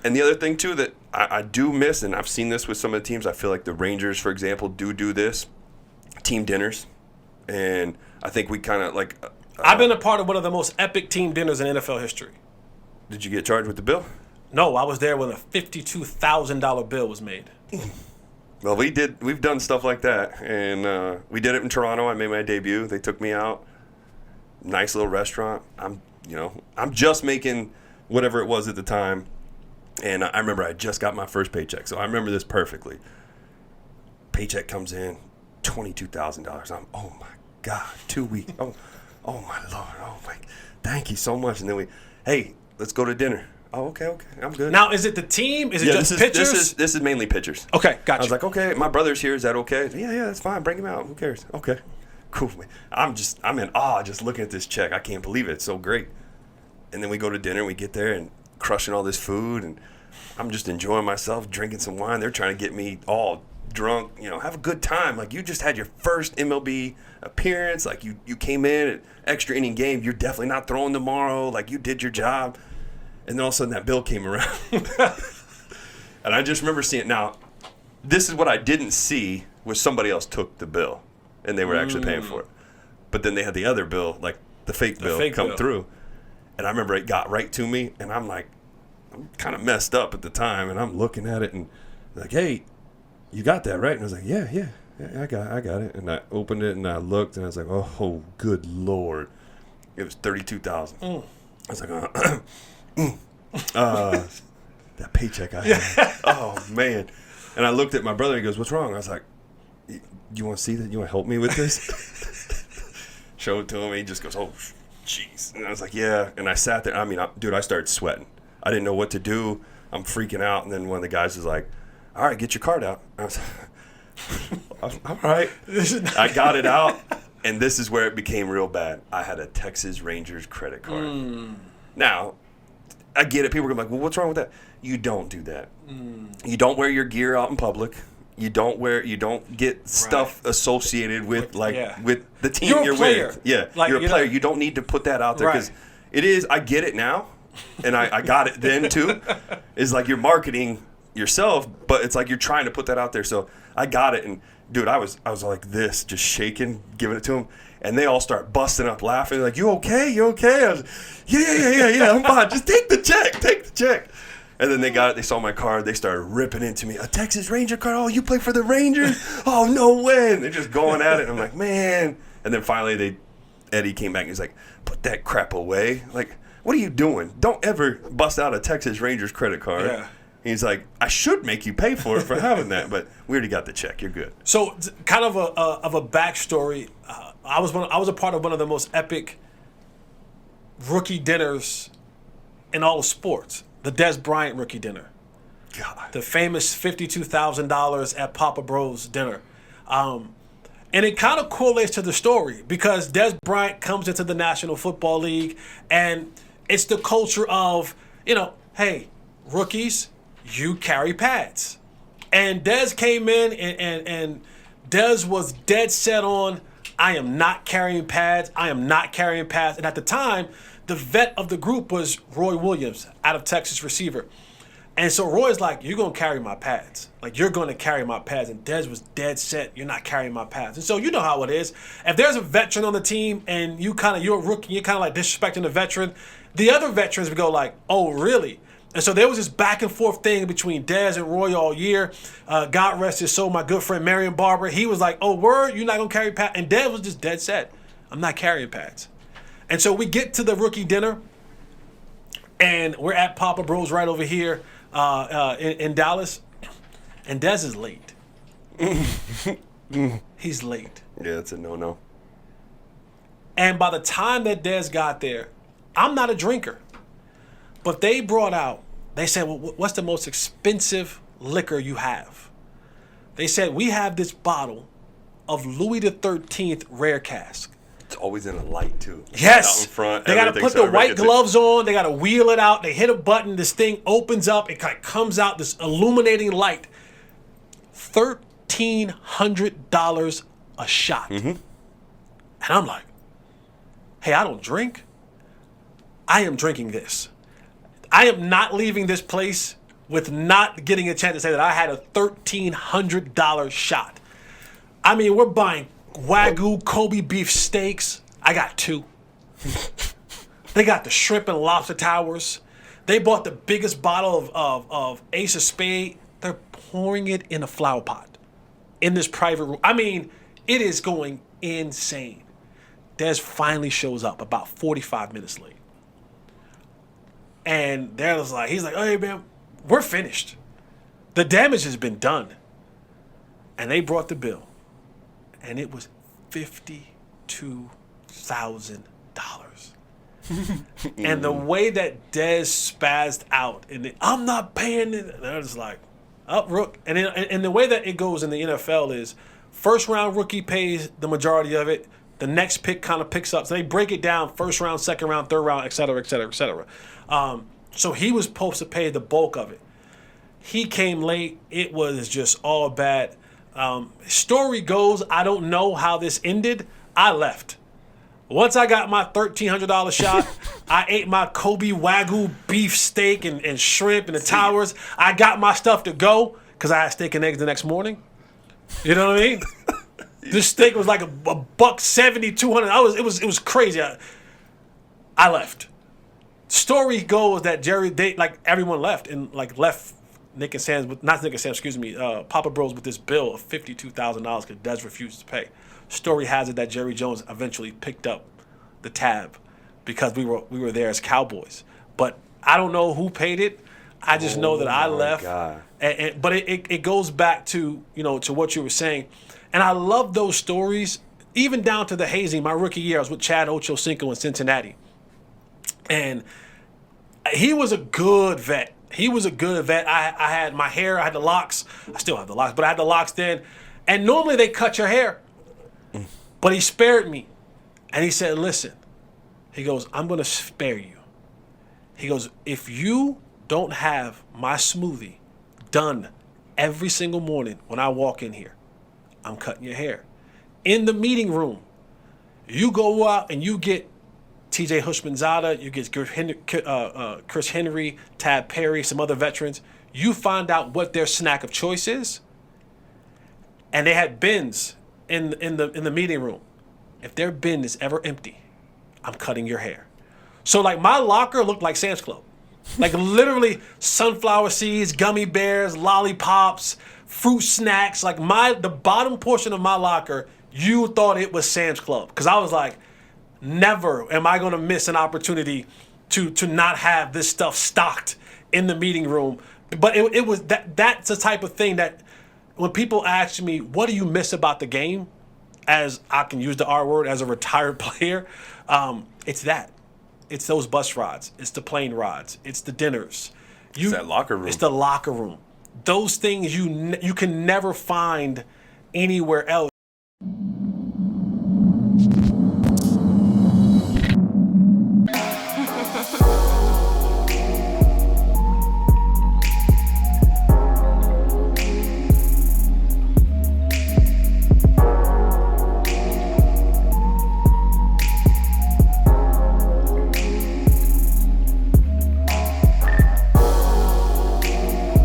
And the other thing, too, that I do miss, and I've seen this with some of the teams, I feel like the Rangers, for example, do this, team dinners. And I think we kind of like... I've been a part of one of the most epic team dinners in NFL history. Did you get charged with the bill? No, I was there when a $52,000 bill was made. Well, we've done stuff like that. And we did it in Toronto. I made my debut. They took me out. Nice little restaurant. I'm just making whatever it was at the time. And I remember I just got my first paycheck, so I remember this perfectly. Paycheck comes in, $22,000. Oh my God, 2 weeks. Oh my Lord. Oh my, thank you so much. And then hey, let's go to dinner. Oh, okay, I'm good. Now, is it the team? Is it just pitchers? This is mainly pitchers. Okay, gotcha. I was like, okay, my brother's here. Is that okay? Yeah, that's fine. Bring him out. Who cares? Okay, cool. I'm in awe just looking at this check. I can't believe it. It's so great. And then we go to dinner. We get there and crushing all this food, and I'm just enjoying myself, drinking some wine. They're trying to get me all drunk, have a good time. Like, you just had your first MLB appearance. Like, you came in at extra inning game. You're definitely not throwing tomorrow. Like, you did your job. And then all of a sudden that bill came around. And I just remember seeing it. Now, this is what I didn't see was somebody else took the bill, and they were actually paying for it. But then they had the other bill, like the fake bill, come through. And I remember it got right to me, and I'm like, I'm kind of messed up at the time, and I'm looking at it and like, hey, you got that, right? And I was like, yeah, I got it. And I opened it and I looked and I was like, oh, good Lord. It was $32,000. I was like, that paycheck I had. Oh, man. And I looked at my brother and he goes, what's wrong? I was like, you want to see that? You want to help me with this? Showed it to him. He just goes, oh, jeez. And I was like, yeah. And I sat there. I mean, I started sweating. I didn't know what to do. I'm freaking out. And then one of the guys was like, all right, get your card out. I was all right. I got it out. And this is where it became real bad. I had a Texas Rangers credit card. Now, I get it. People are like, well, what's wrong with that? You don't do that. You don't wear your gear out in public. You don't get stuff associated with with the team you're with. Yeah, like, you're a player. You don't need to put that out there because it is. I get it now, and I got it then too. It's like you're marketing yourself, but it's like you're trying to put that out there. So I got it, and dude, I was like this, just shaking, giving it to them, and they all start busting up laughing. Like, you okay? You okay? I was, yeah. I'm fine. Just take the check. And then they got it. They saw my card. They started ripping into me. A Texas Ranger card? Oh, you play for the Rangers? Oh, no way. And they're just going at it. And I'm like, man. And then finally Eddie came back and he's like, put that crap away. Like, what are you doing? Don't ever bust out a Texas Rangers credit card. Yeah. He's like, I should make you pay for it for having that, but we already got the check. You're good. So, kind of a backstory. I was a part of one of the most epic rookie dinners in all of sports. The Dez Bryant rookie dinner. God. The famous $52,000 at Papa Bro's dinner. And it kind of correlates to the story because Dez Bryant comes into the National Football League, and it's the culture of, hey, rookies, you carry pads. And Dez came in, and Dez was dead set on, I am not carrying pads. And at the time, the vet of the group was Roy Williams, out of Texas receiver. And so Roy's like, you're going to carry my pads. Like, you're going to carry my pads. And Dez was dead set, you're not carrying my pads. And so you know how it is. If there's a veteran on the team and you're a rookie, you're kind of like disrespecting the veteran, the other veterans would go like, oh, really? And so there was this back and forth thing between Dez and Roy all year. God rest his soul, my good friend Marion Barber. He was like, oh, word, you're not going to carry pads? And Dez was just dead set. I'm not carrying pads. And so we get to the rookie dinner, and we're at Papa Bro's right over here in Dallas, and Dez is late. He's late. Yeah, it's a no-no. And by the time that Dez got there, I'm not a drinker, but they said, well, what's the most expensive liquor you have? They said, we have this bottle of Louis XIII rare cask. It's always in a light, too. Yes. Out in front, they got to put the white gloves on. They got to wheel it out. They hit a button. This thing opens up. It comes out, this illuminating light. $1,300 a shot. Mm-hmm. And I'm like, hey, I don't drink. I am drinking this. I am not leaving this place with not getting a chance to say that I had a $1,300 shot. I mean, we're buying Wagyu Kobe beef steaks. I got 2. They got the shrimp and lobster towers. They bought the biggest bottle of Ace of Spade. They're pouring it in a flower pot in this private room. I mean, it is going insane. Dez finally shows up about 45 minutes late. And Dez he's like, hey, man, we're finished. The damage has been done. And they brought the bill. And it was $52,000. And the way that Dez spazzed out, I'm not paying it. And I was like, Rook. And the way that it goes in the NFL is first round rookie pays the majority of it. The next pick kind of picks up. So they break it down first round, second round, third round, et cetera, et cetera, et cetera. So he was supposed to pay the bulk of it. He came late. It was just all bad. Story goes, I don't know how this ended. I left. Once I got my $1,300 shot, I ate my Kobe Wagyu beef steak and shrimp and the towers. I got my stuff to go because I had steak and eggs the next morning. You know what I mean? This steak was like $170, $200. It was crazy. I left. Story goes that everyone left and left Nick and Sam's, not Nick and Sam, excuse me, Papa Bros with this bill of $52,000 because Dez refused to pay. Story has it that Jerry Jones eventually picked up the tab because we were there as Cowboys. But I don't know who paid it. I just know that I left. But it goes back to to what you were saying. And I love those stories, even down to the hazing. My rookie year, I was with Chad Ochocinco in Cincinnati. And he was a good vet. I had my hair, I had the locks. I still have the locks, but I had the locks then. And normally they cut your hair. But he spared me. And he said, listen, he goes, I'm going to spare you. He goes, if you don't have my smoothie done every single morning when I walk in here, I'm cutting your hair. In the meeting room, you go out and you get TJ Hushmanzada, you get Chris Henry, Tad Perry, some other veterans. You find out what their snack of choice is. And they had bins in the meeting room. If their bin is ever empty, I'm cutting your hair. So my locker looked like Sam's Club. Literally sunflower seeds, gummy bears, lollipops, fruit snacks. The bottom portion of my locker, you thought it was Sam's Club. Because I was like, never am I going to miss an opportunity to not have this stuff stocked in the meeting room. But it was that's the type of thing that when people ask me, what do you miss about the game? As I can use the R word as a retired player, it's that. It's those bus rides. It's the plane rides. It's the dinners. It's that locker room. It's the locker room. Those things you can never find anywhere else.